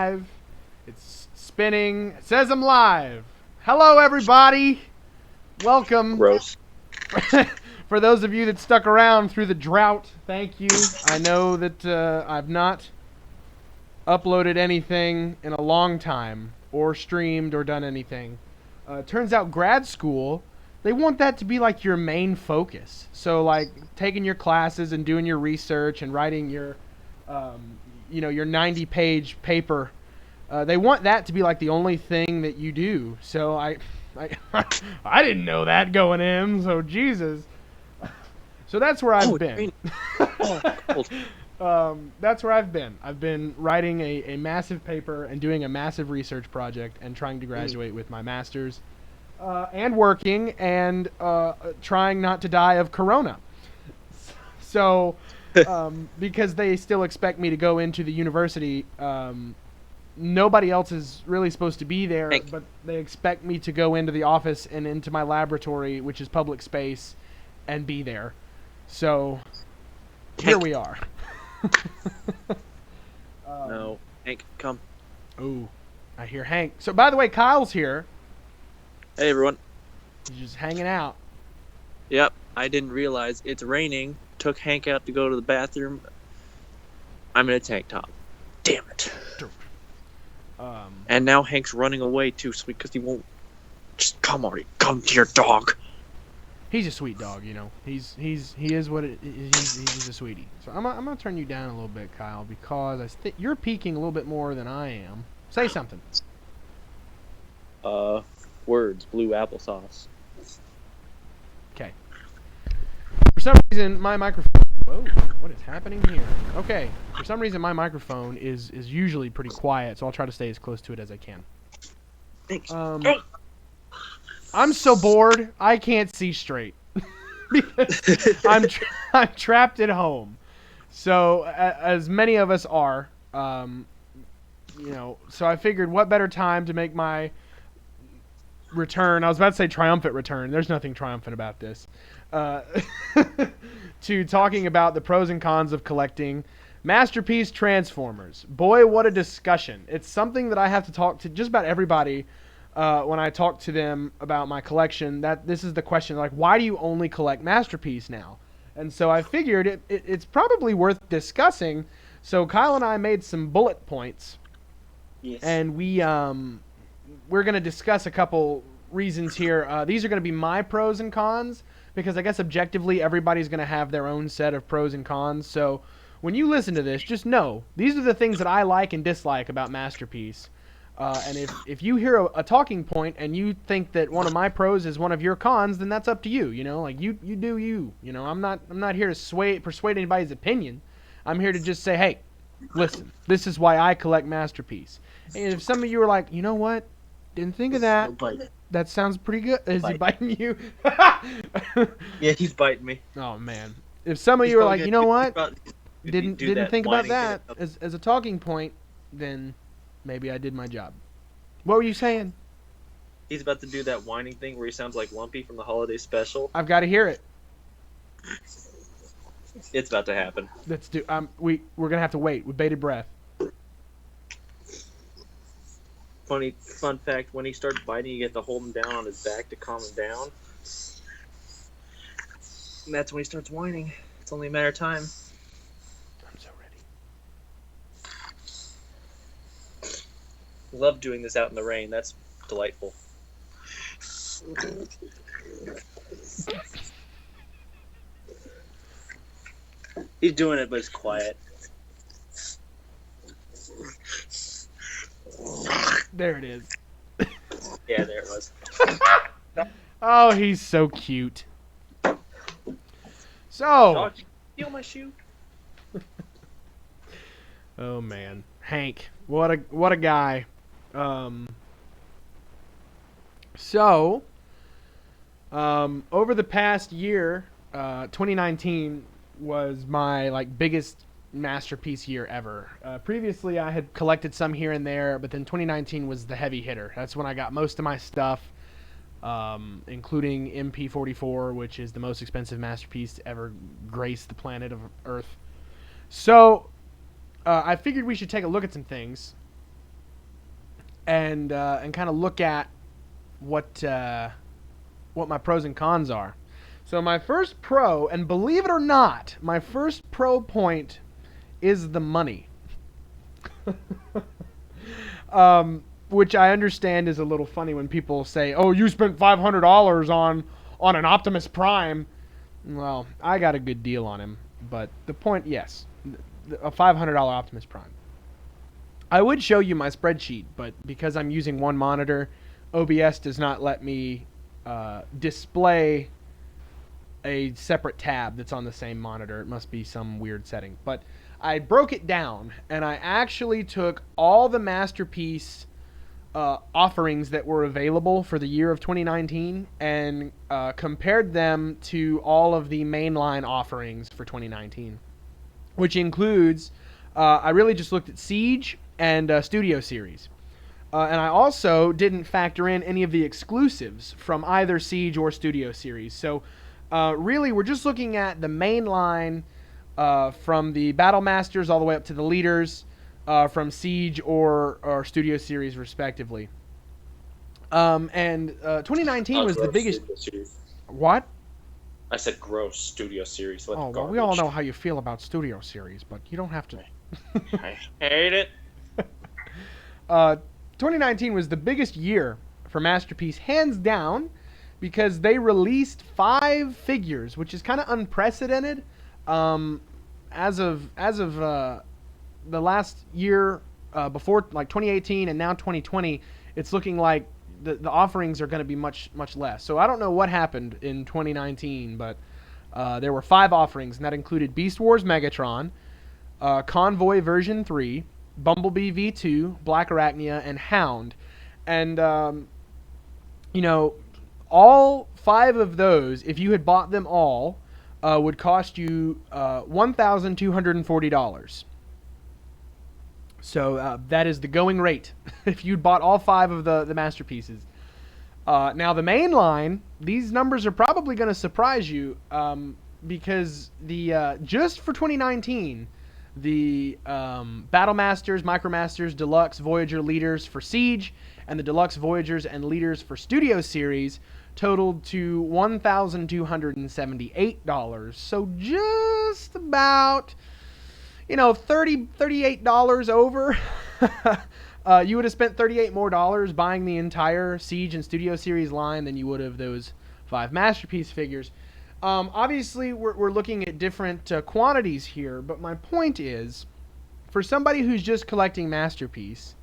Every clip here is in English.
live. It's spinning. It says I'm live. Hello, everybody. Welcome. Gross. For those of you that stuck around through the drought, thank you. I know that I've not uploaded anything in a long time, or streamed, or done anything. Turns out grad school, they want that to be like your main focus. So like taking your classes and doing your research and writing your, your 90-page paper. They want that to be like the only thing that you do. So I didn't know that going in. So Jesus. So that's where I've been. That's where I've been. I've been writing a massive paper and doing a massive research project and trying to graduate with my master's. And working and trying not to die of corona. So, because they still expect me to go into the university, nobody else is really supposed to be there, but they expect me to go into the office and into my laboratory, which is public space, and be there. So, here we are. No, Hank, come. Ooh, I hear Hank. So, by the way, Kyle's here. Hey, everyone. He's just hanging out. Yep, I didn't realize it's raining. Took Hank out to go to the bathroom. I'm in a tank top. Damn it. And now Hank's running away too, sweet, because he won't. Just come already. Come to your dog. He's a sweet dog, you know. He is what it is. He's a sweetie. So I'm gonna turn you down a little bit, Kyle, because you're peaking a little bit more than I am. Say something. Words, blue applesauce. Okay. For some reason, my microphone... Whoa, what is happening here? Okay. For some reason, my microphone is usually pretty quiet, so I'll try to stay as close to it as I can. Thanks. I'm so bored, I can't see straight. Because I'm trapped at home. So, as many of us are, so I figured what better time to make my return. I was about to say triumphant return. There's nothing triumphant about this. To talking about the pros and cons of collecting Masterpiece Transformers. Boy, what a discussion. It's something that I have to talk to just about everybody when I talk to them about my collection. That this is the question, like, why do you only collect Masterpiece now? And so I figured it's probably worth discussing. So Kyle and I made some bullet points. Yes. And we're going to discuss a couple reasons here. These are going to be my pros and cons, because I guess objectively everybody's going to have their own set of pros and cons. So when you listen to this, just know these are the things that I like and dislike about Masterpiece. And if you hear a talking point and you think that one of my pros is one of your cons, then that's up to you. You know, like you do you. You know, I'm not here to persuade anybody's opinion. I'm here to just say, hey, listen, this is why I collect Masterpiece. And if some of you are like, you know what, didn't think of that. That sounds pretty good. Is he biting you? Yeah, he's biting me. Oh man! If some of you are like, you know what, didn't think about that as a talking point, then maybe I did my job. What were you saying? He's about to do that whining thing where he sounds like Lumpy from the holiday special. I've got to hear it. It's about to happen. Let's do. We're gonna have to wait with bated breath. Fun fact: when he starts biting, you get to hold him down on his back to calm him down. And that's when he starts whining. It's only a matter of time. I'm so ready. Love doing this out in the rain. That's delightful. He's doing it, but it's quiet. There it is. Yeah, there it was. Oh, he's so cute. So. Dog, steal my shoe. Oh man, Hank, what a guy. Over the past year, 2019 was my biggest Masterpiece year ever. Previously, I had collected some here and there, but then 2019 was the heavy hitter. That's when I got most of my stuff, including MP44, which is the most expensive Masterpiece to ever grace the planet of Earth. So, I figured we should take a look at some things and kind of look at what my pros and cons are. So my first pro, and believe it or not, my first pro point is the money. Which I understand is a little funny when people say, "Oh, you spent $500 on an Optimus Prime." Well, I got a good deal on him, but the point, yes, a $500 Optimus Prime. I would show you my spreadsheet, but because I'm using one monitor, OBS does not let me display a separate tab that's on the same monitor. It must be some weird setting. But I broke it down, and I actually took all the Masterpiece offerings that were available for the year of 2019 and compared them to all of the mainline offerings for 2019, which includes, I really just looked at Siege and Studio Series. And I also didn't factor in any of the exclusives from either Siege or Studio Series. So really, we're just looking at the main line from the Battle Masters all the way up to the leaders from Siege or Studio Series, respectively. And 2019 was the biggest. What? I said gross Studio Series. Oh, well, we all know how you feel about Studio Series, but you don't have to. I hate it. 2019 was the biggest year for Masterpiece, hands down, because they released 5 figures, which is kind of unprecedented. As of the last year before, like 2018 and now 2020, it's looking like the offerings are going to be much less. So I don't know what happened in 2019, but there were 5 offerings, and that included Beast Wars Megatron, Convoy version 3, Bumblebee V2, Black Arachnia, and Hound. And all 5 of those, if you had bought them all, would cost you $1,240. So that is the going rate if you'd bought all 5 of the Masterpieces. Now the main line, these numbers are probably going to surprise you because the just for 2019, the Battle Masters, Micromasters, Deluxe, Voyager, Leaders for Siege, and the Deluxe Voyagers and Leaders for Studio Series totaled to $1,278. So just about, $38 over. You would have spent $38 more buying the entire Siege and Studio Series line than you would have those 5 Masterpiece figures. Obviously, we're looking at different quantities here, but my point is, for somebody who's just collecting Masterpiece,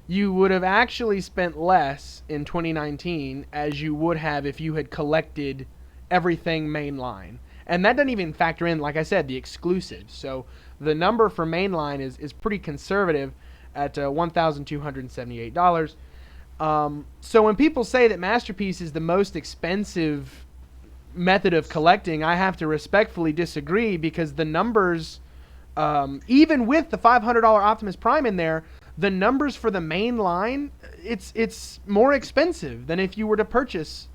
you would have actually spent less in 2019 as you would have if you had collected everything mainline. And that doesn't even factor in, like I said, the exclusives. So the number for mainline is pretty conservative at $1,278. So when people say that Masterpiece is the most expensive method of collecting, I have to respectfully disagree, because the numbers, even with the $500 Optimus Prime in there, the numbers for the main line, it's more expensive than if you were to purchase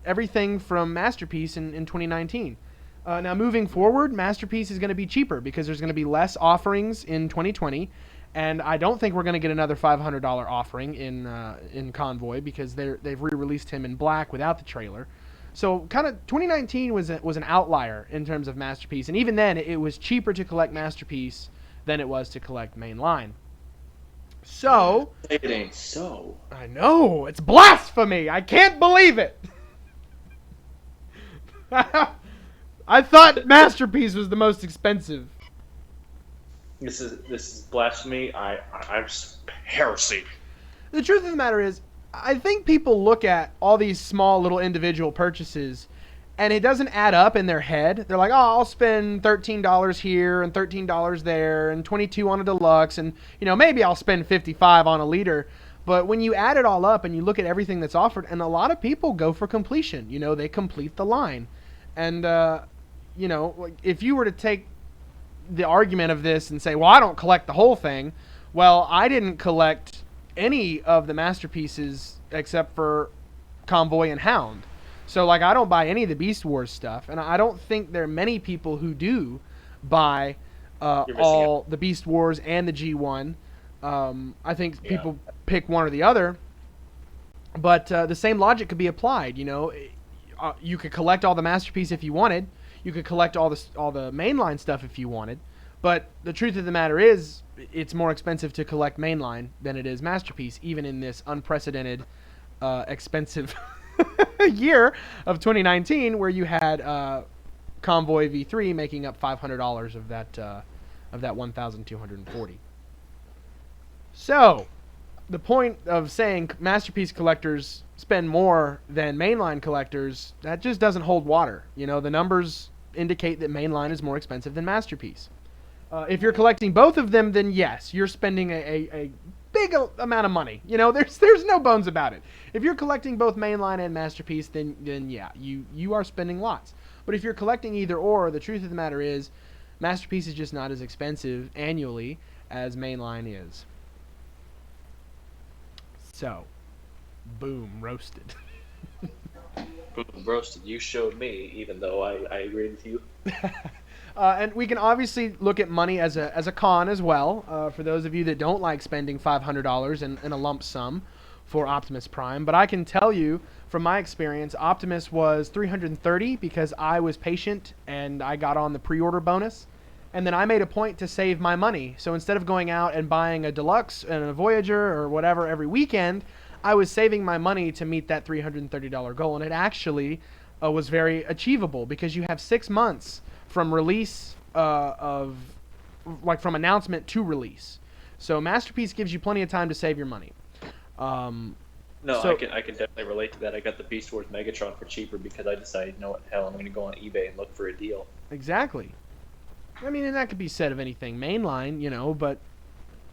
everything from Masterpiece in 2019. Now moving forward, Masterpiece is going to be cheaper because there's going to be less offerings in 2020, and I don't think we're going to get another $500 offering in Convoy because they've re-released him in black without the trailer. So kind of 2019 was an outlier in terms of Masterpiece, and even then it was cheaper to collect Masterpiece than it was to collect mainline. So it ain't so. I know, it's blasphemy. I can't believe it. I thought Masterpiece was the most expensive. This is blasphemy. I'm heresy. The truth of the matter is, I think people look at all these small little individual purchases, and it doesn't add up in their head. They're like, oh, I'll spend $13 here and $13 there and $22 on a deluxe, and maybe I'll spend $55 on a leader. But when you add it all up and you look at everything that's offered, and a lot of people go for completion. They complete the line. And, if you were to take the argument of this and say, well, I don't collect the whole thing. Well, I didn't collect any of the Masterpieces except for Convoy and Hound. So, I don't buy any of the Beast Wars stuff. And I don't think there are many people who do buy all the Beast Wars and the G1. I think Yeah. people pick one or the other, but the same logic could be applied. You could collect all the Masterpiece if you wanted. You could collect all the mainline stuff if you wanted. But the truth of the matter is, it's more expensive to collect mainline than it is Masterpiece, even in this unprecedented, expensive year of 2019, where you had Convoy V3 making up $500 of that 1,240. So, the point of saying Masterpiece collectors spend more than mainline collectors, that just doesn't hold water. The numbers indicate that mainline is more expensive than Masterpiece. If you're collecting both of them, then yes, you're spending a big amount of money. There's no bones about it. If you're collecting both mainline and Masterpiece, then yeah, you are spending lots. But if you're collecting either or, the truth of the matter is, Masterpiece is just not as expensive annually as mainline is. So, boom, roasted. Roasted. You showed me, even though I agreed with you. And we can obviously look at money as a con as well, for those of you that don't like spending $500 in a lump sum for Optimus Prime. But I can tell you, from my experience, Optimus was $330 because I was patient and I got on the pre-order bonus. And then I made a point to save my money. So instead of going out and buying a Deluxe and a Voyager or whatever every weekend, I was saving my money to meet that $330 goal. And it actually was very achievable because you have 6 months from release from announcement to release. So Masterpiece gives you plenty of time to save your money. No, I can definitely relate to that. I got the Beast Wars Megatron for cheaper because I decided, you know what, hell, I'm going to go on eBay and look for a deal. Exactly. I mean, and that could be said of anything mainline, but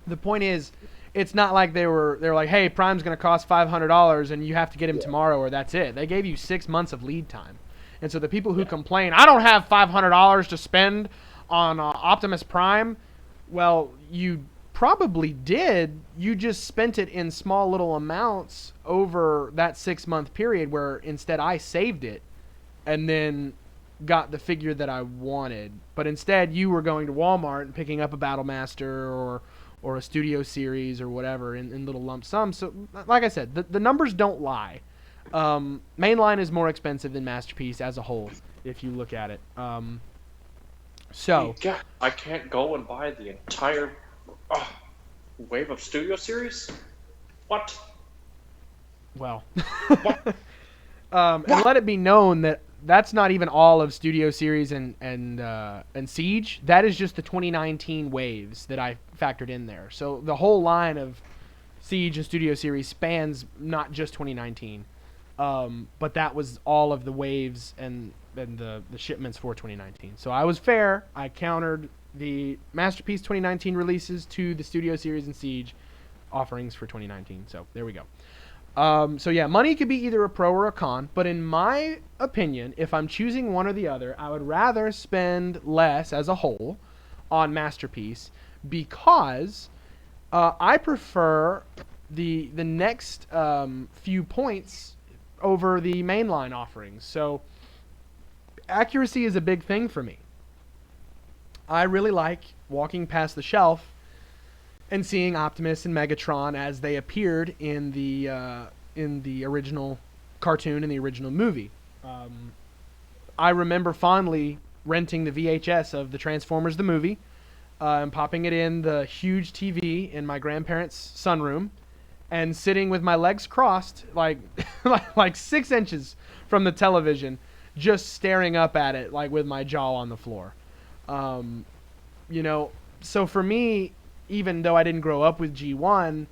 the point is, it's not like they were like, hey, Prime's going to cost $500 and you have to get him tomorrow or that's it. They gave you 6 months of lead time. And so the people who complain, I don't have $500 to spend on Optimus Prime, well, you probably did. You just spent it in small little amounts over that 6 month period where instead I saved it and then got the figure that I wanted. But instead you were going to Walmart and picking up a Battlemaster or a Studio Series or whatever in little lump sums. So like I said, the numbers don't lie. Mainline is more expensive than Masterpiece as a whole, if you look at it. So God, I can't go and buy the entire wave of Studio Series? What? well, and let it be known that that's not even all of Studio Series and Siege. That is just the 2019 waves that I factored in there. So the whole line of Siege and Studio Series spans not just 2019. But that was all of the waves and the shipments for 2019. So I was fair. I countered the Masterpiece 2019 releases to the Studio Series and Siege offerings for 2019. So there we go. So yeah, money could be either a pro or a con. But in my opinion, if I'm choosing one or the other, I would rather spend less as a whole on Masterpiece because I prefer the next few points over the mainline offerings. So accuracy is a big thing for me. I really like walking past the shelf and seeing Optimus and Megatron as they appeared in the original cartoon and the original movie. I remember fondly renting the VHS of the Transformers the movie and popping it in the huge TV in my grandparents' sunroom and sitting with my legs crossed, like 6 inches from the television, just staring up at it, like with my jaw on the floor. So for me, even though I didn't grow up with G1,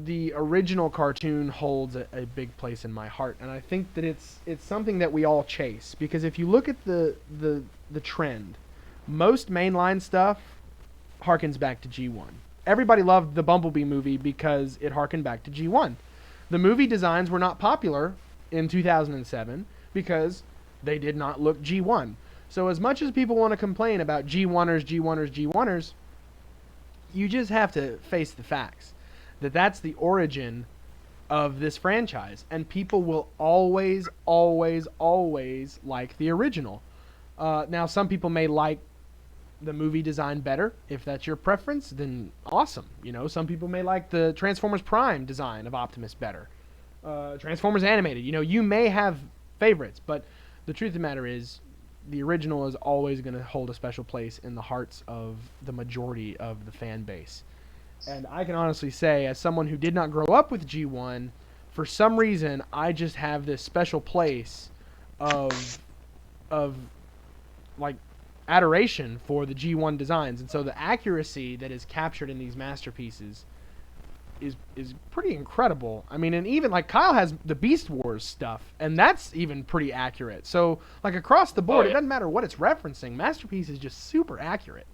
the original cartoon holds a big place in my heart, and I think that it's something that we all chase, because if you look at the trend, most mainline stuff harkens back to G1. Everybody loved the Bumblebee movie because it harkened back to G1. The movie designs were not popular in 2007 because they did not look G1. So as much as people want to complain about G1ers, you just have to face the facts that that's the origin of this franchise, and people will always like the original. Now, some people may like the movie design better. If that's your preference, then awesome. You know, some people may like the Transformers Prime design of Optimus better. Transformers Animated, you know, you may have favorites, but the truth of the matter is the original is always going to hold a special place in the hearts of the majority of the fan base. And I can honestly say, as someone who did not grow up with G1, for some reason, I just have this special place of like adoration for the G1 designs. And so the accuracy that is captured in these masterpieces is pretty incredible. I mean, and even like Kyle has the Beast Wars stuff, and that's even pretty accurate. So like across the board, It doesn't matter what it's referencing. Masterpiece is just super accurate.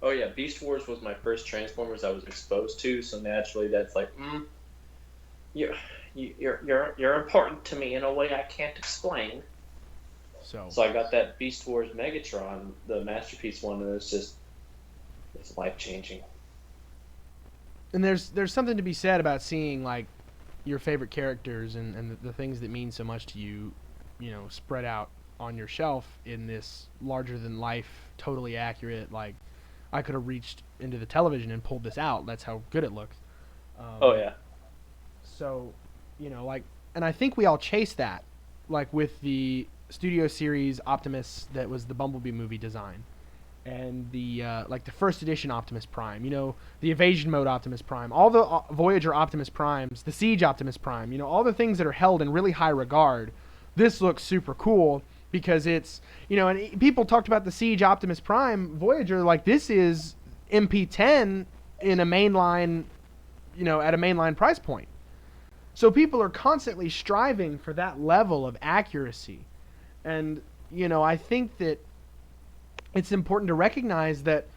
Oh yeah, Beast Wars was my first Transformers I was exposed to, so naturally that's like, you're important to me in a way I can't explain. So I got that Beast Wars Megatron, the Masterpiece one, and it's life changing. And there's something to be said about seeing like your favorite characters and the things that mean so much to you, you know, spread out on your shelf in this larger than life, totally accurate. Like I could have reached into the television and pulled this out. That's how good it looks. Oh yeah. So, you know, like, and I think we all chase that, like with the Studio Series Optimus that was the Bumblebee movie design. And the like the first edition Optimus Prime, you know, the Evasion Mode Optimus Prime, all the Voyager Optimus Primes, the Siege Optimus Prime, you know, all the things that are held in really high regard. This looks super cool because it's, you know, and people talked about the Siege Optimus Prime Voyager, like this is MP10 in a mainline, you know, at a mainline price point. So people are constantly striving for that level of accuracy. And, you know, I think that it's important to recognize that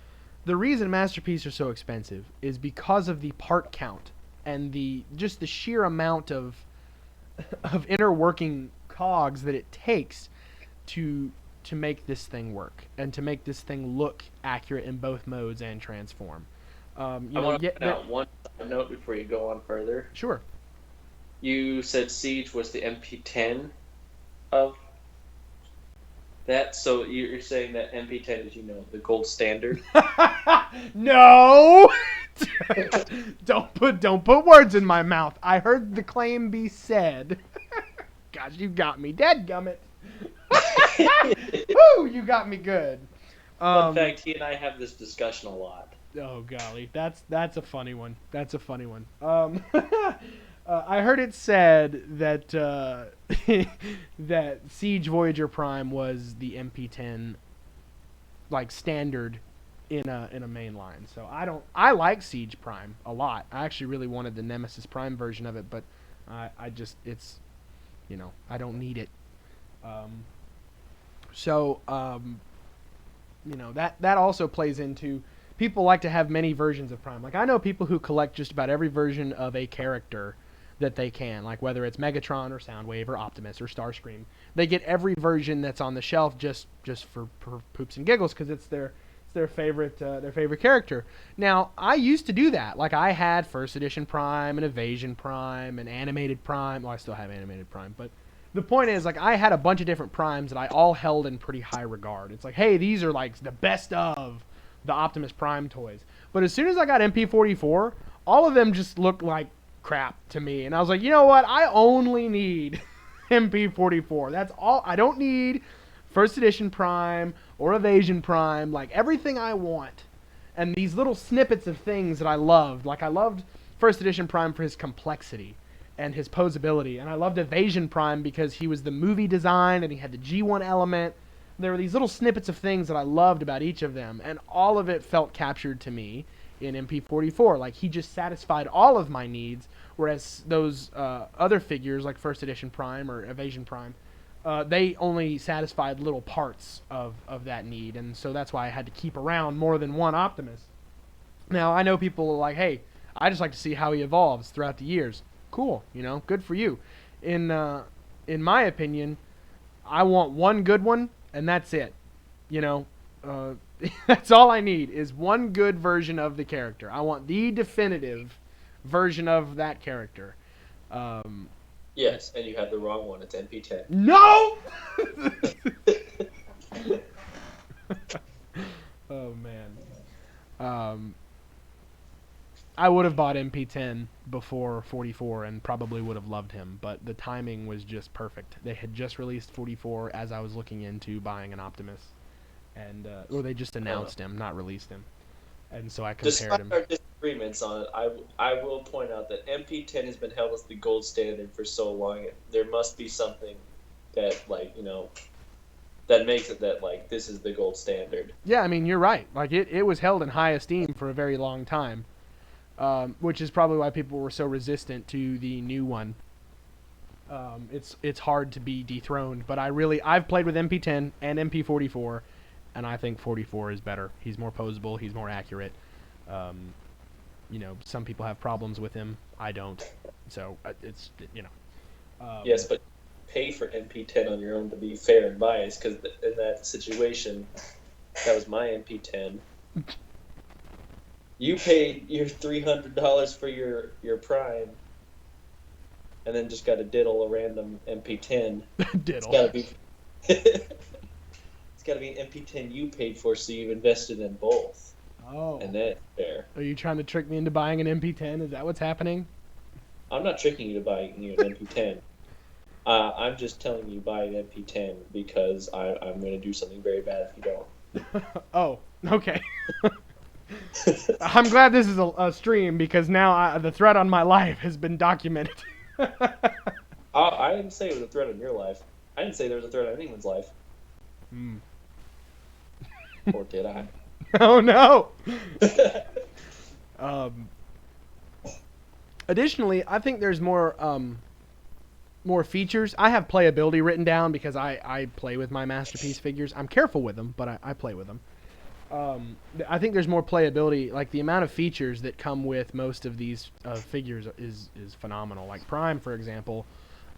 the reason Masterpiece are so expensive is because of the part count and the sheer amount of inner working cogs that it takes to make this thing work and to make this thing look accurate in both modes and transform. I want to point out one note before you go on further. Sure. You said Siege was the MP10 of that, so you're saying that MP10 is, you know, the gold standard? No! Don't put words in my mouth. I heard the claim be said. Gosh, you got me. Dadgummit. Woo, you got me good. In fact, he and I have this discussion a lot. Oh golly, that's a funny one. That's a funny one. I heard it said that that Siege Voyager Prime was the MP10 like standard in a main line. So I like Siege Prime a lot. I actually really wanted the Nemesis Prime version of it, but I just it's, you know, I don't need it. You know, that also plays into people like to have many versions of Prime. Like I know people who collect just about every version of a character that they can, like whether it's Megatron or Soundwave or Optimus or Starscream. They get every version that's on the shelf just for poops and giggles because it's their favorite character. Now, I used to do that. Like I had First Edition Prime and Evasion Prime and Animated Prime. Well, I still have Animated Prime, but the point is, like, I had a bunch of different primes that I all held in pretty high regard. It's like, hey, these are like the best of the Optimus Prime toys. But as soon as I got MP44, all of them just looked like crap to me. And I was like, you know what? I only need MP44. That's all. I don't need First Edition Prime or Evasion Prime. Like, everything I want. And these little snippets of things that I loved. Like, I loved First Edition Prime for his complexity and his posability. And I loved Evasion Prime because he was the movie design and he had the G1 element. There were these little snippets of things that I loved about each of them. And all of it felt captured to me in MP44. Like, he just satisfied all of my needs, whereas those other figures, like First Edition Prime or Evasion Prime, they only satisfied little parts of that need, and so that's why I had to keep around more than one Optimus. Now, I know people are like, hey, I just like to see how he evolves throughout the years. Cool, you know, good for you. In my opinion, I want one good one, and that's it. You know, that's all I need is one good version of the character. I want the definitive version of that character. Yes, and you have the wrong one. It's NP10. No! Oh man. I would have bought MP10 before 44 and probably would have loved him, but the timing was just perfect. They had just released 44 as I was looking into buying an Optimus, and or they just announced him, not released him, and so I compared Despite him. our disagreements on it, I will point out that MP10 has been held as the gold standard for so long. There must be something that, like, that makes it that, like, this is the gold standard. Yeah, I mean, you're right. Like, it was held in high esteem for a very long time, which is probably why people were so resistant to the new one. It's hard to be dethroned, but I've played with MP10 and MP44, and I think 44 is better. He's more posable. He's more accurate. Some people have problems with him. I don't. So it's. Yes, but pay for MP10 on your own to be fair and biased, because in that situation, that was my MP10. You paid your $300 for your Prime, and then just got to diddle a random MP10. Diddle. It's got to be an MP10 you paid for, so you've invested in both. Oh. And that's fair. Are you trying to trick me into buying an MP10? Is that what's happening? I'm not tricking you to buying an MP10. I'm just telling you buy an MP10 because I'm going to do something very bad if you don't. Oh, okay. I'm glad this is a stream because now the threat on my life has been documented. I didn't say it was a threat on your life. I didn't say there was a threat on anyone's life. Or did I? Oh no. Additionally, I think there's more features. I have playability written down because I play with my Masterpiece figures. I'm careful with them, but I play with them. I think there's more playability. Like the amount of features that come with most of these figures is phenomenal. Like Prime, for example,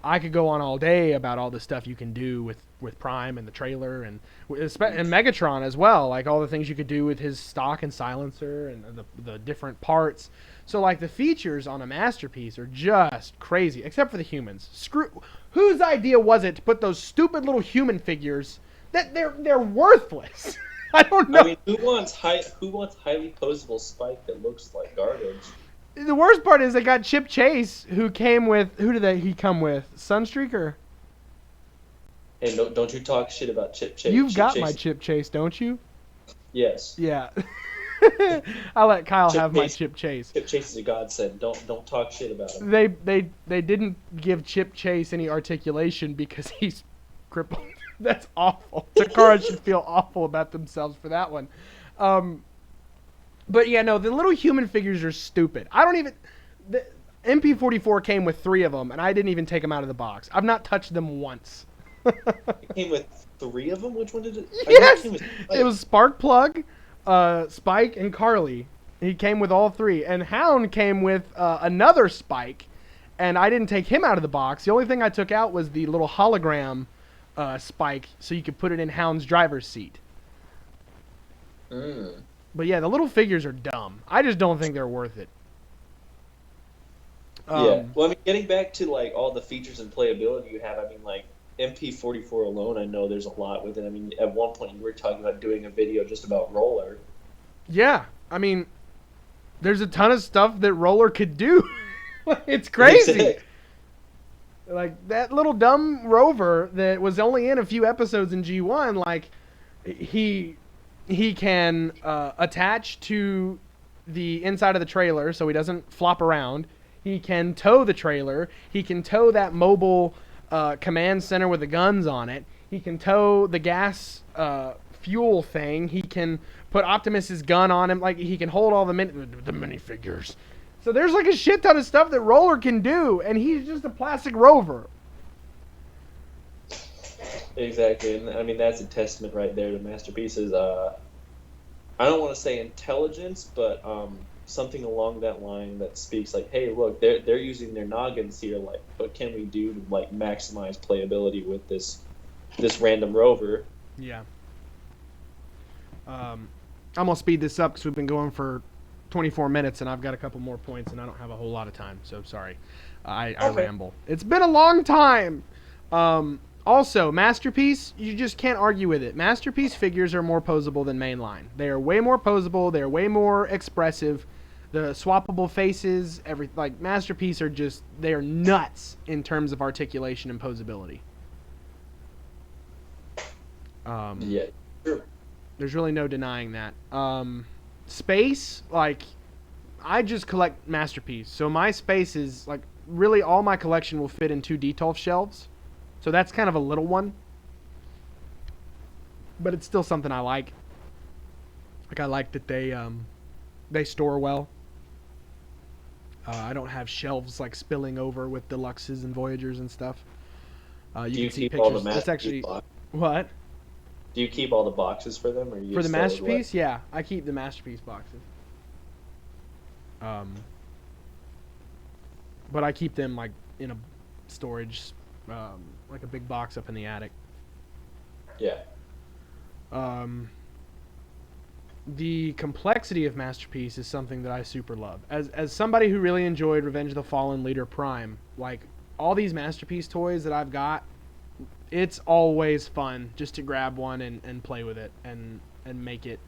I could go on all day about all the stuff you can do with Prime and the trailer and Megatron as well. Like all the things you could do with his stock and silencer and the different parts. So like the features on a Masterpiece are just crazy, except for the humans. Whose idea was it to put those stupid little human figures that they're worthless? I don't know. I mean, who wants highly posable Spike that looks like garbage? The worst part is they got Chip Chase, who came with. Who did he come with? Sunstreaker. Hey, don't you talk shit about Chip Chase. You've got my Chip Chase, don't you? Yes. Yeah. I'll let Kyle have my Chip Chase. Chip Chase is a godsend. Don't talk shit about him. They didn't give Chip Chase any articulation because he's crippled. That's awful. Takara should feel awful about themselves for that one. But yeah, no, the little human figures are stupid. The MP44 came with 3 of them, and I didn't even take them out of the box. I've not touched them once. It came with 3 of them? Which one did it? Yes! It was Sparkplug, Spike, and Carly. He came with all 3. And Hound came with another Spike, and I didn't take him out of the box. The only thing I took out was the little hologram Spike, so you could put it in Hound's driver's seat. But yeah, the little figures are dumb. I just don't think they're worth it. Yeah. Well, I mean, getting back to like all the features and playability you have, I mean, like MP44 alone, I know there's a lot with it. I mean, at one point you were talking about doing a video just about Roller. Yeah, I mean, there's a ton of stuff that Roller could do. It's crazy. Like that little dumb rover that was only in a few episodes in G1, like he can attach to the inside of the trailer so he doesn't flop around. He can tow the trailer. He can tow that mobile command center with the guns on it. He can tow the gas fuel thing. He can put Optimus's gun on him. Like he can hold all the minifigures. So there's like a shit ton of stuff that Roller can do, and he's just a plastic rover. Exactly, and I mean that's a testament right there to Masterpiece's. I don't want to say intelligence, but something along that line that speaks like, hey, look, they're using their noggins here. Like, what can we do to like maximize playability with this random rover? Yeah. I'm gonna speed this up because we've been going for 24 minutes, and I've got a couple more points, and I don't have a whole lot of time, so sorry. I ramble. It's been a long time. Also, Masterpiece, you just can't argue with it. Masterpiece figures are more posable than Mainline. They are way more posable. They're way more expressive. The swappable faces, like Masterpiece are just, they are nuts in terms of articulation and posability. Yeah, true. There's really no denying that. Space, like, I just collect Masterpiece. So my space is, like, really all my collection will fit in 2 Detolf shelves. So that's kind of a little one. But it's still something I like. Like, I like that they store well. I don't have shelves, like, spilling over with Deluxes and Voyagers and stuff. Do You you can see keep all the pictures. That's masterpiece actually... boxes? What? Do you keep all the boxes for them, or you For the just sell it away? Masterpiece? Yeah, I keep the Masterpiece boxes. But I keep them, like, in a storage, like a big box up in the attic. Yeah. The complexity of Masterpiece is something that I super love. As somebody who really enjoyed Revenge of the Fallen Leader Prime, like, all these Masterpiece toys that I've got, it's always fun just to grab one and play with it and make it,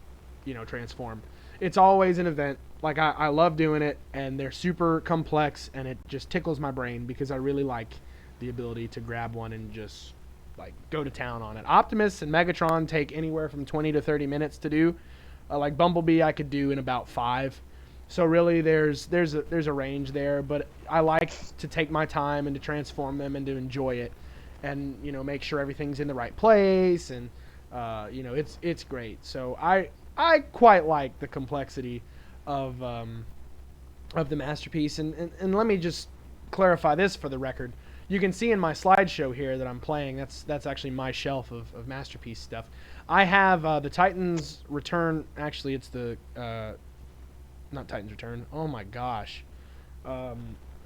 transform. It's always an event. Like, I love doing it, and they're super complex, and it just tickles my brain because I really like the ability to grab one and just, like, go to town on it. Optimus and Megatron take anywhere from 20 to 30 minutes to do. Like Bumblebee, I could do in about 5. So really, there's a range there, but I like to take my time and to transform them and to enjoy it, and make sure everything's in the right place, and it's great. So I quite like the complexity of the Masterpiece, and let me just clarify this for the record. You can see in my slideshow here that I'm playing. That's actually my shelf of Masterpiece stuff. I have the Titans Return. Actually, it's the not Titans Return. Oh my gosh, the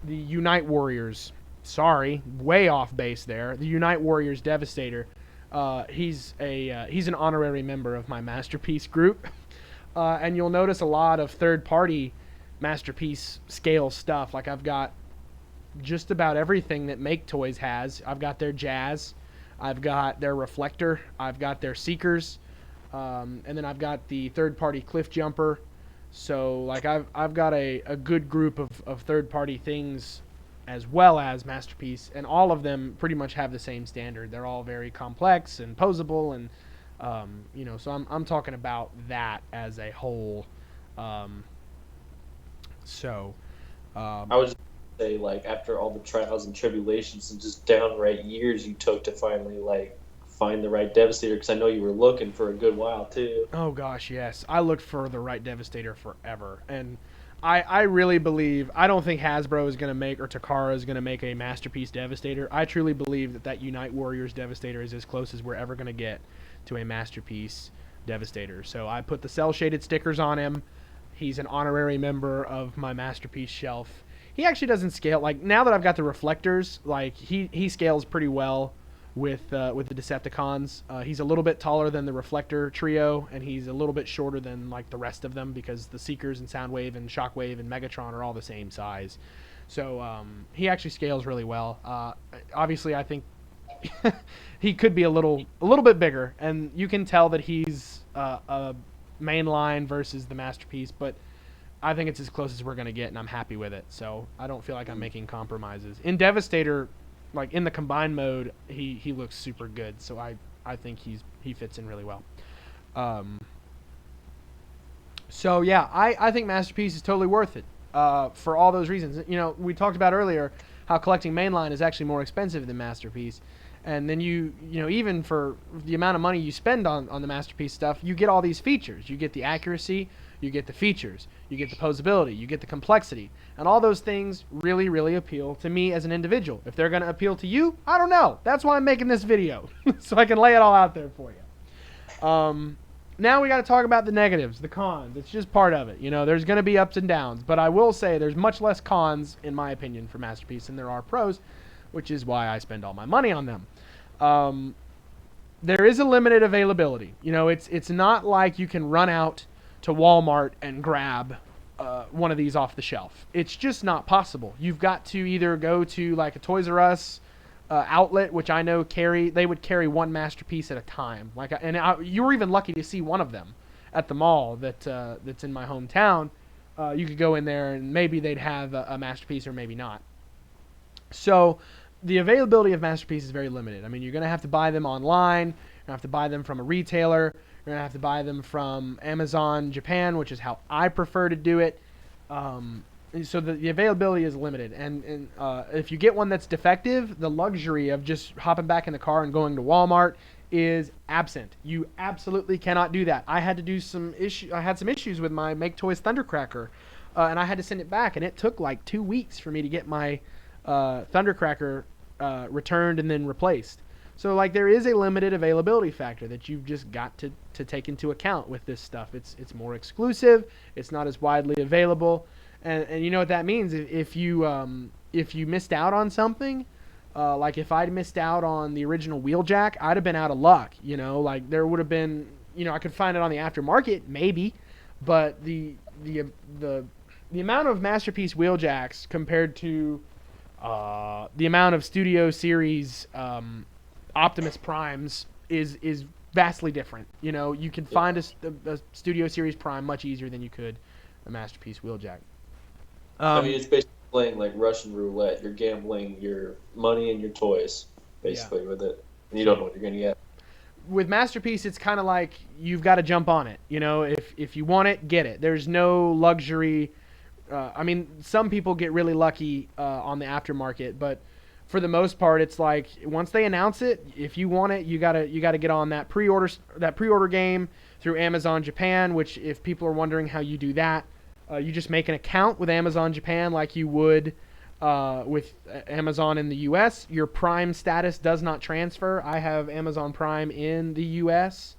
Unite Warriors. Sorry, way off base there. The Unite Warriors Devastator. He's an honorary member of my Masterpiece group, and you'll notice a lot of third-party Masterpiece scale stuff. Like, I've got just about everything that Make Toys has. I've got their Jazz, I've got their Reflector, I've got their Seekers, and then I've got the third-party Cliff Jumper. So, like, I've got a good group of third-party things as well as Masterpiece, and all of them pretty much have the same standard. They're all very complex and posable, and so I'm talking about that as a whole. I was just say, like, after all the trials and tribulations and just downright years you took to finally, like, find the right Devastator, because I know you were looking for a good while too. Oh gosh, yes, I looked for the right Devastator forever, and I really believe, I don't think Hasbro is going to make, or Takara is going to make a Masterpiece Devastator. I truly believe that Unite Warriors Devastator is as close as we're ever going to get to a Masterpiece Devastator. So I put the cel-shaded stickers on him. He's an honorary member of my Masterpiece shelf. He actually doesn't scale. Like, now that I've got the reflectors, like, he scales pretty well with the Decepticons. He's a little bit taller than the Reflector trio, and he's a little bit shorter than, like, the rest of them, because the Seekers and Soundwave and Shockwave and Megatron are all the same size. So he actually scales really well. Obviously, I think he could be a little bit bigger, and you can tell that he's a mainline versus the Masterpiece, but I think it's as close as we're going to get, and I'm happy with it. So I don't feel like I'm making compromises. In Devastator, like, in the combined mode, he looks super good. So I think he fits in really well. So yeah, I think Masterpiece is totally worth it for all those reasons. We talked about earlier how collecting mainline is actually more expensive than Masterpiece. And then even for the amount of money you spend on the Masterpiece stuff, you get all these features. You get the accuracy, you get the features, you get the posability, you get the complexity. And all those things really, really appeal to me as an individual. If they're going to appeal to you, I don't know. That's why I'm making this video, so I can lay it all out there for you. Now we got to talk about the negatives, the cons. It's just part of it. There's going to be ups and downs. But I will say there's much less cons, in my opinion, for Masterpiece than there are pros, which is why I spend all my money on them. There is a limited availability. It's not like you can run out to Walmart and grab one of these off the shelf. It's just not possible. You've got to either go to, like, a Toys R Us outlet, which I know they would carry one masterpiece at a time. You were even lucky to see one of them at the mall that's in my hometown. You could go in there and maybe they'd have a masterpiece or maybe not. So the availability of masterpieces is very limited. I mean, you're going to have to buy them online. You're going to have to buy them from a retailer. You're going to have to buy them from Amazon Japan, which is how I prefer to do it. So the availability is limited. And if you get one that's defective, the luxury of just hopping back in the car and going to Walmart is absent. You absolutely cannot do that. I had some issues with my Make Toys Thundercracker, and I had to send it back, and it took like 2 weeks for me to get my Thundercracker returned and then replaced. So like there is a limited availability factor that you've just got to take into account with this stuff. It's more exclusive. It's not as widely available, and you know what that means. If you missed out on something, like if I'd missed out on the original Wheeljack, I'd have been out of luck. You know, like there would have been, I could find it on the aftermarket maybe, but the amount of Masterpiece Wheeljacks compared to the amount of Studio Series Optimus Primes is vastly different. You can find a Studio Series Prime much easier than you could a Masterpiece Wheeljack. I mean, it's basically playing like Russian roulette. You're gambling your money and your toys, basically, with it. And you don't know what you're going to get. With Masterpiece, it's kind of like you've got to jump on it. If you want it, get it. There's no luxury. I mean, some people get really lucky on the aftermarket, but for the most part, it's like once they announce it, if you want it, you gotta get on that pre-order game through Amazon Japan. Which, if people are wondering how you do that, you just make an account with Amazon Japan like you would with Amazon in the U.S. Your Prime status does not transfer. I have Amazon Prime in the U.S.,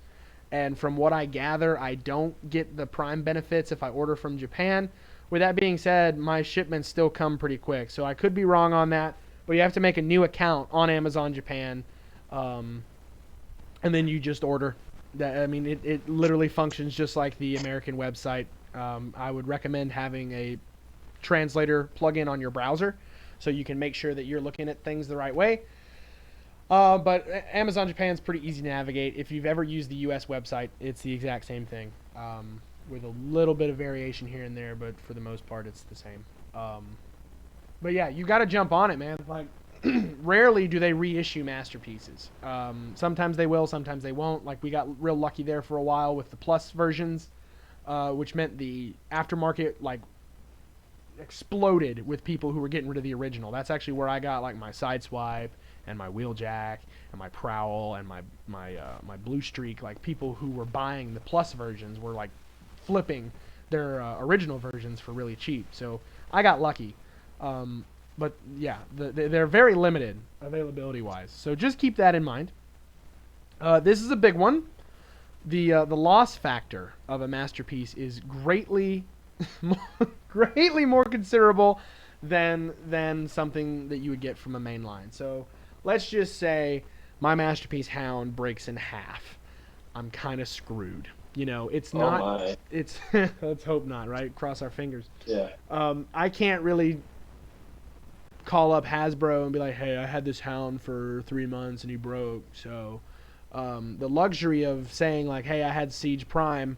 and from what I gather, I don't get the Prime benefits if I order from Japan. With that being said, my shipments still come pretty quick, so I could be wrong on that. But you have to make a new account on Amazon Japan, and then you just order. I mean, it literally functions just like the American website. I would recommend having a translator plug-in on your browser so you can make sure that you're looking at things the right way. But Amazon Japan is pretty easy to navigate. If you've ever used the US website, it's the exact same thing, with a little bit of variation here and there, but for the most part, it's the same. But yeah, you got to jump on it, man. Like, rarely do they reissue masterpieces. Sometimes they will, sometimes they won't. Like, we got real lucky there for a while with the Plus versions, which meant the aftermarket, like, exploded with people who were getting rid of the original. That's actually where I got, like, my Sideswipe and my Wheeljack and my Prowl and my Blue Streak. Like, people who were buying the Plus versions were, like, flipping their original versions for really cheap. So I got lucky. But yeah, they're very limited availability wise. So just keep that in mind. This is a big one. The loss factor of a masterpiece is greatly more considerable than something that you would get from a mainline. So let's just say my Masterpiece Hound breaks in half. I'm kind of screwed. It's not. Oh my. It's let's hope not, right? Cross our fingers. Yeah. I can't really call up Hasbro and be like, hey, I had this Hound for 3 months and he broke. So the luxury of saying like, hey, I had Siege Prime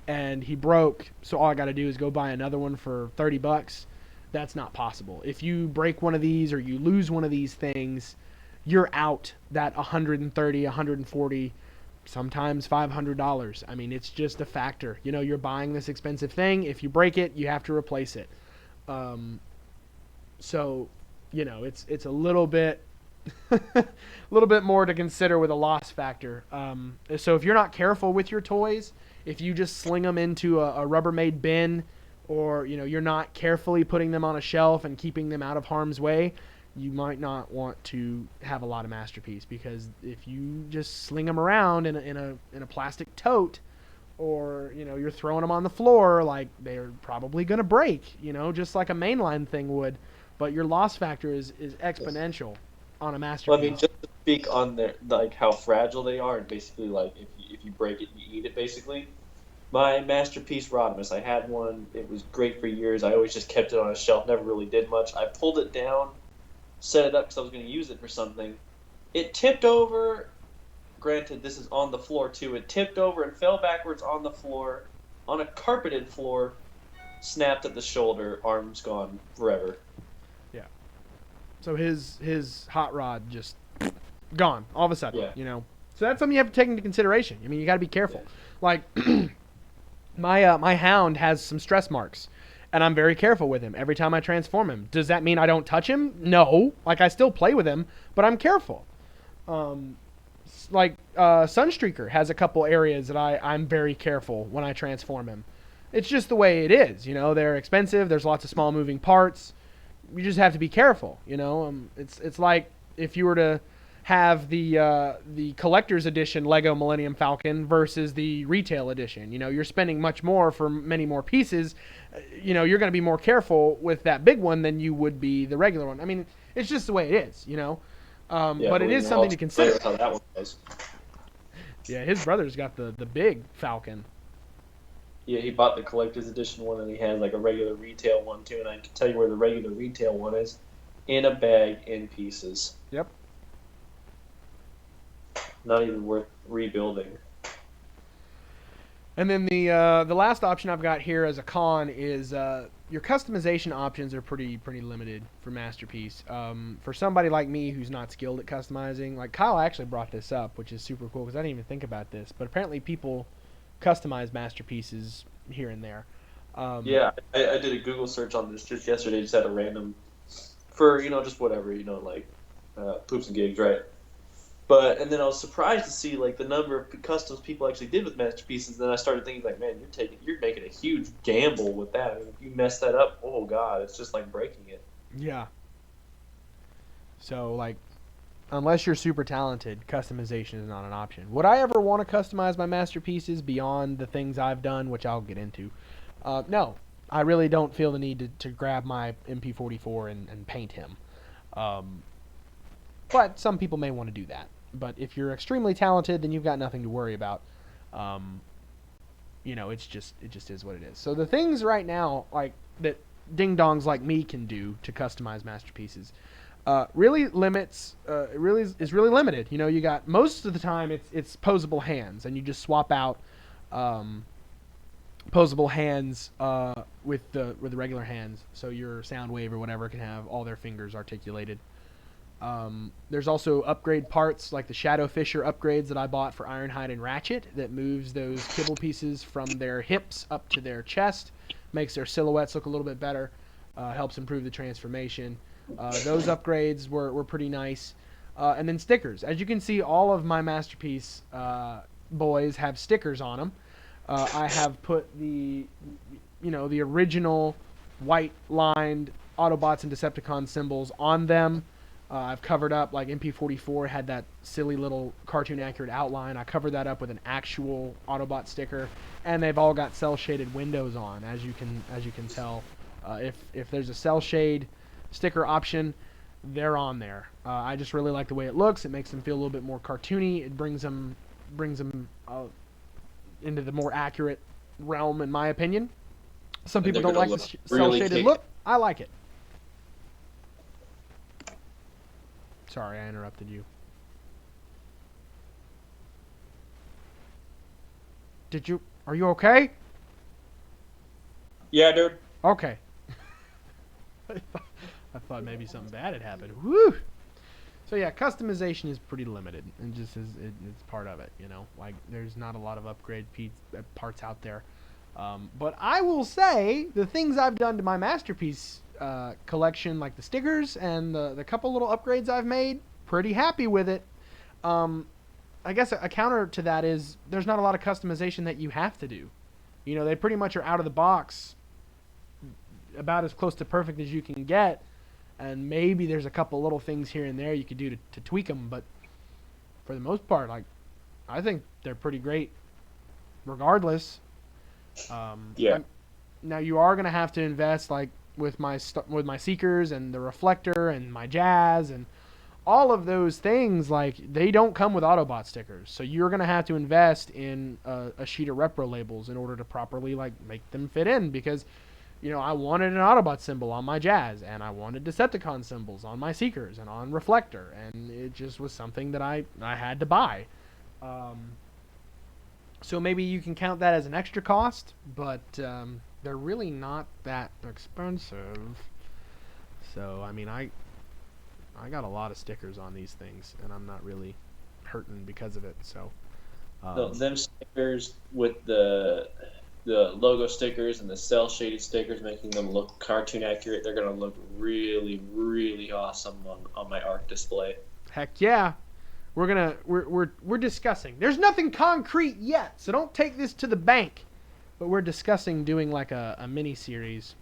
and he broke, so all I got to do is go buy another one for $30. That's not possible. If you break one of these or you lose one of these things, you're out that $130, $140, sometimes $500. I mean, it's just a factor. You're buying this expensive thing. If you break it, you have to replace it. So, it's a little bit more to consider with a loss factor. So if you're not careful with your toys, if you just sling them into a Rubbermaid bin, or you're not carefully putting them on a shelf and keeping them out of harm's way, you might not want to have a lot of Masterpiece, because if you just sling them around in a plastic tote, or you're throwing them on the floor, like, they're probably gonna break, just like a mainline thing would. But your loss factor is exponential on a Masterpiece. Well, I mean, just to speak on their, like, how fragile they are, and basically, like, if you break it, you eat it, basically. My Masterpiece Rodimus, I had one. It was great for years. I always just kept it on a shelf, never really did much. I pulled it down set it up because I was going to use it for something. It tipped over. Granted, this is on the floor too. It tipped over and fell backwards on the floor, on a carpeted floor, snapped at the shoulder, arm's gone forever. So his hot rod just gone all of a sudden, Yeah. you know. So that's something you have to take into consideration. I mean, you got to be careful. Like my hound has some stress marks, and I'm very careful with him every time I transform him. Does that mean I don't touch him? No. Like, I still play with him, but I'm careful. Sunstreaker has a couple areas that I'm very careful when I transform him. It's just the way it is, you know. They're expensive. There's lots of small moving parts. You just have to be careful, you know. It's like if you were to have the collector's edition Lego Millennium Falcon versus the retail edition. You know, you're spending much more for many more pieces. You know, you're going to be more careful with that big one than you would be the regular one. I mean, it's just the way it is, you know. But it is something to consider. How that one goes. Yeah, his brother's got the big Falcon. Yeah, he bought the collector's edition one, and he has like a regular retail one too. And I can tell you where the regular retail one is, in a bag, in pieces. Yep. Not even worth rebuilding. And then the last option I've got here as a con is your customization options are pretty limited for Masterpiece. For somebody like me who's not skilled at customizing, like Kyle actually brought this up, which is super cool because I didn't even think about this. But apparently people customize Masterpieces here and there. Yeah, I did a Google search on this just yesterday. Just had a random for just whatever like poops and gigs, right? And then I was surprised to see like the number of customs people actually did with Masterpieces. Then I started thinking like, man, you're making a huge gamble with that. I mean, if you mess that up, oh god, it's just like breaking it. Yeah. So like, unless you're super talented, customization is not an option. Would I ever want to customize my Masterpieces beyond the things I've done, which I'll get into? No, I really don't feel the need to grab my MP44 and paint him. But some people may want to do that. But if you're extremely talented, then you've got nothing to worry about. It just is what it is. So the things right now, like that ding-dongs like me can do to customize Masterpieces, really limits. It really is really limited. You know, you got most of the time it's posable hands, and you just swap out posable hands with the regular hands. So your Soundwave or whatever can have all their fingers articulated. There's also upgrade parts like the Shadow Fisher upgrades that I bought for Ironhide and Ratchet that moves those kibble pieces from their hips up to their chest, makes their silhouettes look a little bit better, helps improve the transformation. Those upgrades were pretty nice. And then stickers. As you can see, all of my Masterpiece boys have stickers on them. I have put the original white lined Autobots and Decepticon symbols on them. I've covered up, like MP44 had that silly little cartoon accurate outline. I covered that up with an actual Autobot sticker, and they've all got cell shaded windows on, as you can tell. If there's a cell shade sticker option, they're on there. I just really like the way it looks. It makes them feel a little bit more cartoony. It brings them into the more accurate realm, in my opinion. Some people don't like the cell shaded look. I like it. Sorry, I interrupted you. Are you okay? Yeah, dude. Okay. I thought maybe something bad had happened. Woo! So yeah, customization is pretty limited, and just it's part of it, you know. Like, there's not a lot of upgrade parts out there. But I will say, the things I've done to my Masterpiece collection, like the stickers and the couple little upgrades I've made, pretty happy with it. I guess a counter to that is there's not a lot of customization that you have to do. You know, they pretty much are out of the box about as close to perfect as you can get, and maybe there's a couple little things here and there you could do to tweak them, but for the most part, like, I think they're pretty great regardless. Yeah. Now you are going to have to invest, like, with my Seekers and the Reflector and my Jazz and all of those things. Like, they don't come with Autobot stickers, so you're going to have to invest in a sheet of repro labels in order to properly, like, make them fit in, because You know, I wanted an Autobot symbol on my Jazz, and I wanted Decepticon symbols on my Seekers and on Reflector, and it just was something that I had to buy. So maybe you can count that as an extra cost, but they're really not that expensive. So, I mean, I got a lot of stickers on these things, and I'm not really hurting because of it. So, Them stickers with the logo stickers and the cell shaded stickers, making them look cartoon accurate, they're gonna look really, really awesome on my ARC display. heck yeah. We're discussing. There's nothing concrete yet, so don't take this to the bank. But we're discussing doing like a mini series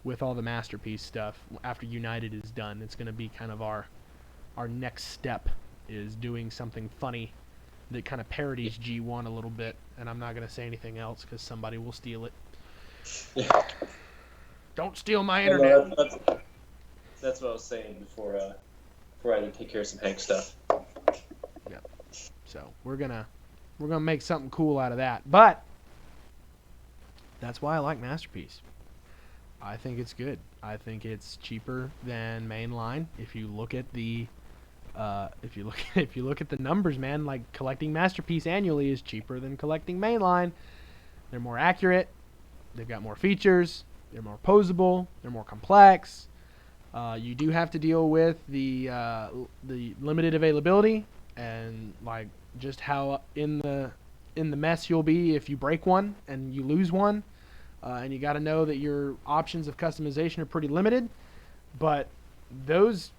with all the Masterpiece stuff after United is done. It's going to be kind of our next step, is doing something funny that kind of parodies G1 a little bit, and I'm not going to say anything else because somebody will steal it. Yeah. Don't steal my internet. That's what I was saying before I had to take care of some Hank stuff. So we're gonna make something cool out of that. But that's why I like Masterpiece. I think it's good. I think it's cheaper than Mainline. If you look at the if you look at the numbers, man, like collecting Masterpiece annually is cheaper than collecting Mainline. They're more accurate. They've got more features. They're more posable. They're more complex. You do have to deal with the limited availability and like just how in the mess you'll be if you break one and you lose one. And you got to know that your options of customization are pretty limited. But those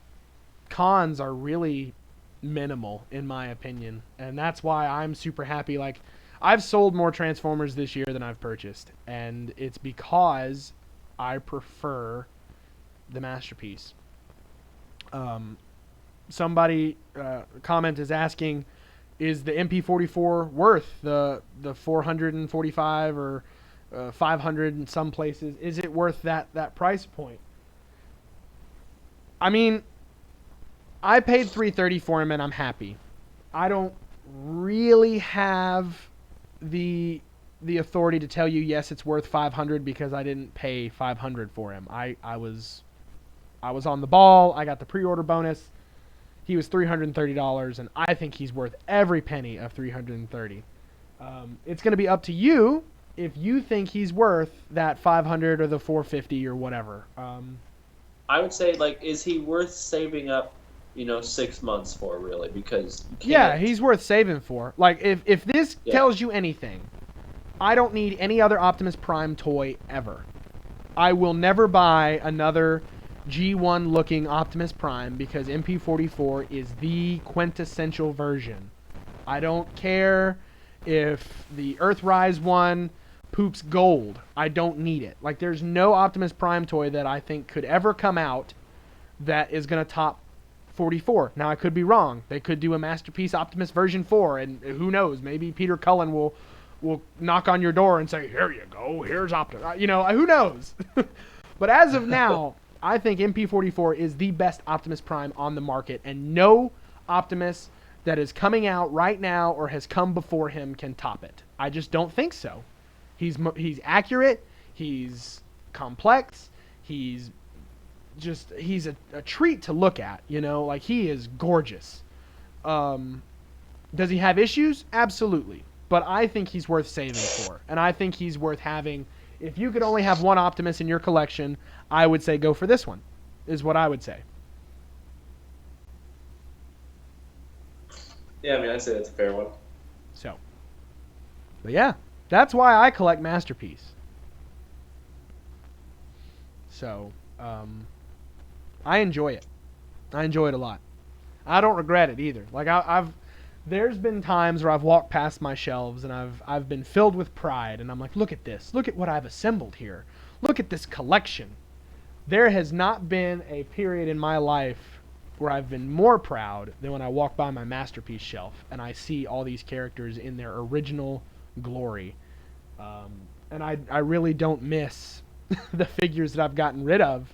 cons are really minimal, in my opinion. And that's why I'm super happy. Like, I've sold more Transformers this year than I've purchased. And it's because I prefer the Masterpiece. Somebody comment is asking, is the MP44 worth the 445 or 500 in some places? Is it worth that price point? I mean, I paid $330 for him and I'm happy. I don't really have the authority to tell you yes it's worth 500 because I didn't pay 500 for him. I was on the ball. I got the pre-order bonus. He was $330, and I think he's worth every penny of $330. It's going to be up to you if you think he's worth that 500 or the 450 or whatever. I would say, like, is he worth saving up, 6 months for, really? Because yeah, he's worth saving for. Like, if this tells you anything, I don't need any other Optimus Prime toy ever. I will never buy another G1 looking Optimus Prime because MP44 is the quintessential version. I don't care if the Earthrise one poops gold. I don't need it. Like, there's no Optimus Prime toy that I think could ever come out that is going to top 44. Now, I could be wrong. They could do a Masterpiece Optimus version 4, and who knows? Maybe Peter Cullen will knock on your door and say, here you go, here's Optimus. Who knows? But as of now, I think MP44 is the best Optimus Prime on the market, and no Optimus that is coming out right now or has come before him can top it. I just don't think so. He's accurate, he's complex, he's a treat to look at, like he is gorgeous. Does he have issues? Absolutely. But I think he's worth saving for, and I think he's worth having. If you could only have one Optimus in your collection, I would say go for this one, is what I would say. Yeah, I'd say that's a fair one. So, but yeah, that's why I collect Masterpiece. So, I enjoy it. I enjoy it a lot. I don't regret it either. Like, there's been times where I've walked past my shelves and I've been filled with pride, and I'm like, look at this. Look at what I've assembled here. Look at this collection. There has not been a period in my life where I've been more proud than when I walk by my Masterpiece shelf and I see all these characters in their original glory. And I really don't miss the figures that I've gotten rid of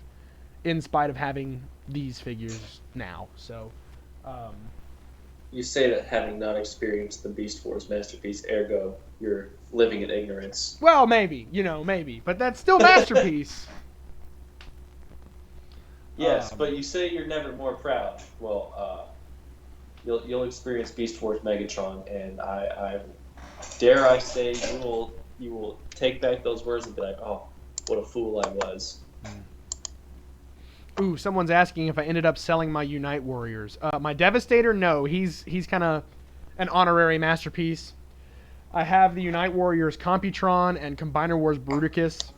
in spite of having these figures now. So, you say that having not experienced the Beast Wars Masterpiece, ergo, you're living in ignorance. Well, maybe, maybe, but that's still masterpiece. Yes, but you say you're never more proud. Well, you'll experience Beast Wars Megatron, and I dare I say you will take back those words and be like, oh, what a fool I was. Ooh, someone's asking if I ended up selling my Unite Warriors. My Devastator, no, he's kind of an honorary masterpiece. I have the Unite Warriors Computron and Combiner Wars Bruticus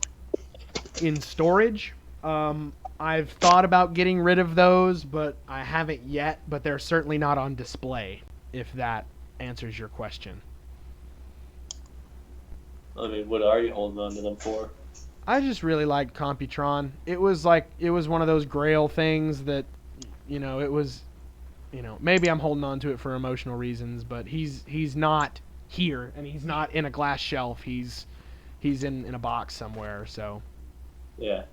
in storage. I've thought about getting rid of those, but I haven't yet. But they're certainly not on display, if that answers your question. I mean, what are you holding on to them for? I just really liked Computron. It was one of those Grail things that, it was, maybe I'm holding on to it for emotional reasons, but he's not here, and he's not in a glass shelf. He's in a box somewhere. So. Yeah.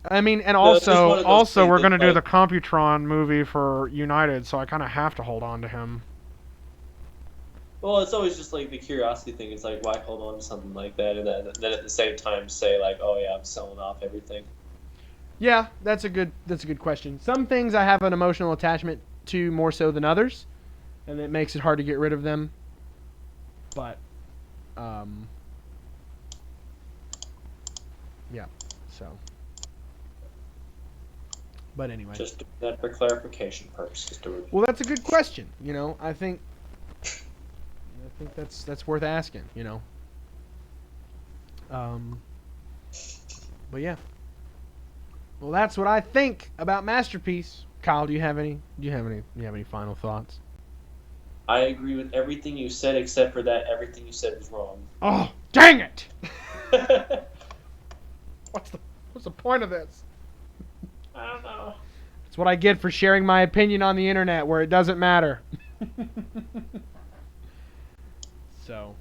I mean, and No, it's just one also of those we're things going to do that, the Computron movie for United, so I kind of have to hold on to him. Well, it's always just like the curiosity thing. It's like, why hold on to something like that, and then at the same time say like, oh yeah, I'm selling off everything. Yeah, that's a good question. Some things I have an emotional attachment to more so than others, and it makes it hard to get rid of them. But, yeah, so. But anyway. Just that for clarification purposes. Well, that's a good question. I think that's worth asking. But yeah. Well, that's what I think about Masterpiece. Kyle, do you have any final thoughts? I agree with everything you said, except for that everything you said was wrong. Oh, dang it! What's the point of this? I don't know. That's what I get for sharing my opinion on the internet where it doesn't matter. So.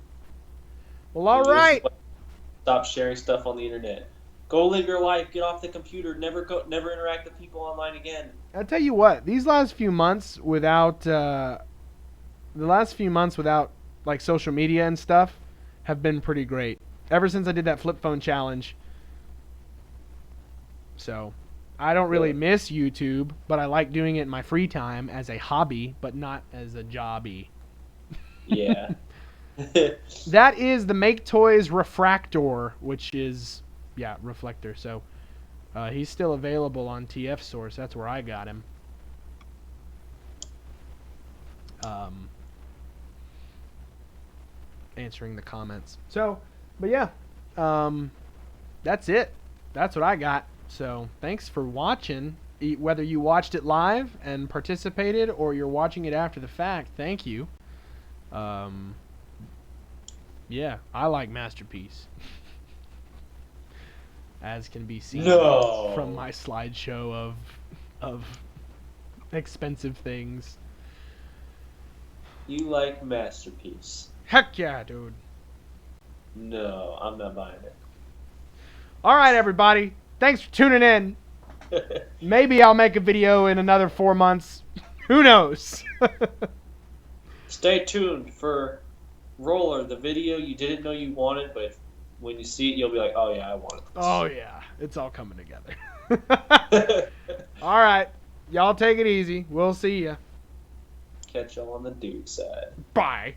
Well, all right. Stop sharing stuff on the internet. Go live your life. Get off the computer. Never interact with people online again. I'll tell you what. These last few months without like social media and stuff have been pretty great. Ever since I did that flip phone challenge. So, I don't really miss YouTube, but I like doing it in my free time as a hobby, but not as a jobby. Yeah. That is the Make Toys Refractor, which is, Reflector. So, he's still available on TF Source. That's where I got him. Answering the comments. So, but yeah, that's it. That's what I got. So, thanks for watching. Whether you watched it live and participated or you're watching it after the fact, thank you. Yeah, I like Masterpiece. As can be seen from my slideshow of expensive things. You like Masterpiece. Heck yeah, dude. No, I'm not buying it. All right, everybody. Thanks for tuning in. Maybe I'll make a video in another 4 months. Who knows? Stay tuned for Roller, the video you didn't know you wanted, but when you see it, you'll be like, oh yeah, I wanted this. Oh yeah, it's all coming together. All right. Y'all take it easy. We'll see ya. Catch y'all on the dude side. Bye.